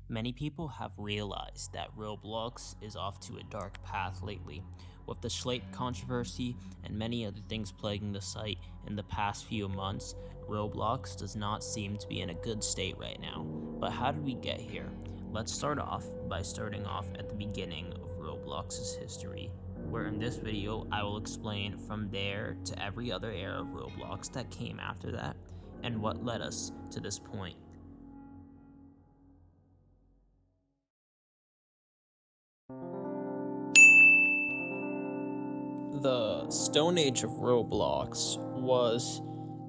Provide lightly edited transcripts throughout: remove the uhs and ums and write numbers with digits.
Many people have realized that Roblox is off to a dark path lately, with the Schlape controversy and many other things plaguing the site in the past few months. Roblox does not seem to be in a good state right now. But how did we get here? Let's start off by starting off at the beginning of Roblox's history, where in this video I will explain from there to every other era of Roblox that came after that, and what led us to this point. The Stone Age of Roblox was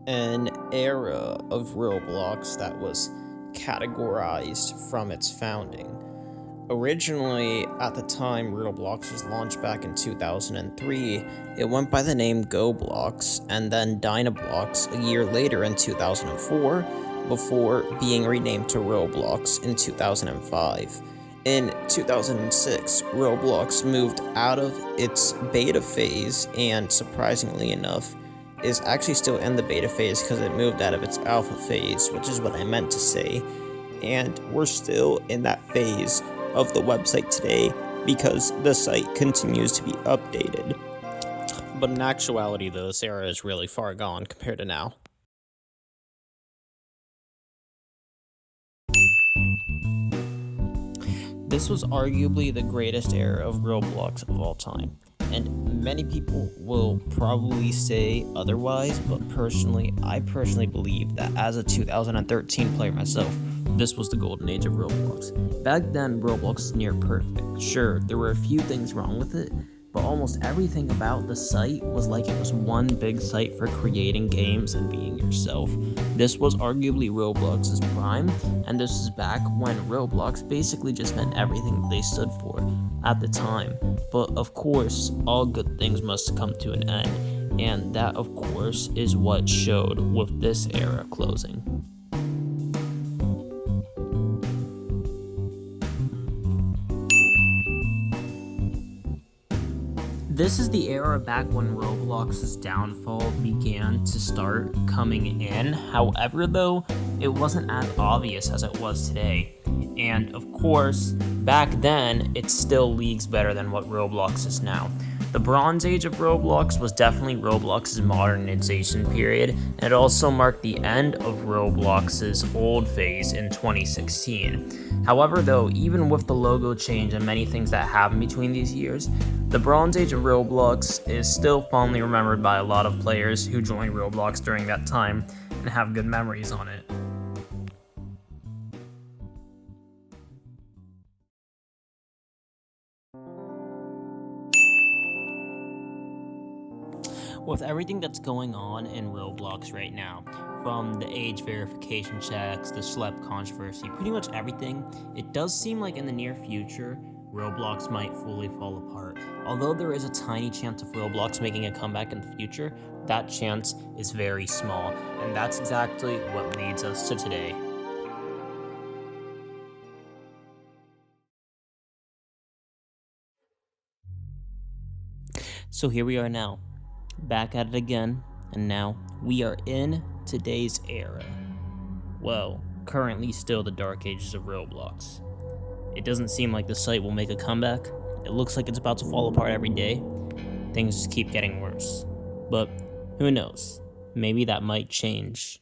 an era of Roblox that was categorized from its founding. Originally, at the time Roblox was launched back in 2003, it went by the name GoBlox and then Dynablox a year later in 2004, before being renamed to Roblox in 2005. In 2006, Roblox moved out of its beta phase and, surprisingly enough, is actually still in the beta phase because it moved out of its alpha phase, which is what I meant to say. And we're still in that phase of the website today because the site continues to be updated. But in actuality, though, this era is really far gone compared to now. This was arguably the greatest era of Roblox of all time, and many people will probably say otherwise, but I personally believe that as a 2013 player myself, this was the golden age of Roblox. Back then, Roblox was near perfect. Sure, there were a few things wrong with it, but almost everything about the site was like it was one big site for creating games and being yourself. This was arguably Roblox's prime, and this is back when Roblox basically just meant everything they stood for at the time. But of course, all good things must come to an end, and that of course is what showed with this era closing. This is the era back when Roblox's downfall began to start coming in. However, though, it wasn't as obvious as it was today. And of course, back then, it's still leagues better than what Roblox is now. The Bronze Age of Roblox was definitely Roblox's modernization period, and it also marked the end of Roblox's old phase in 2016. However, though, even with the logo change and many things that happened between these years, the Bronze Age of Roblox is still fondly remembered by a lot of players who joined Roblox during that time and have good memories on it. With everything that's going on in Roblox right now, from the age verification checks, the Schlep controversy, pretty much everything, it does seem like in the near future, Roblox might fully fall apart. Although there is a tiny chance of Roblox making a comeback in the future, that chance is very small, and that's exactly what leads us to today. So here we are now, back at it again, and now we are in today's era. Well, currently still the dark ages of Roblox. It doesn't seem like the site will make a comeback. It looks like it's about to fall apart every day. Things just keep getting worse. But who knows? Maybe that might change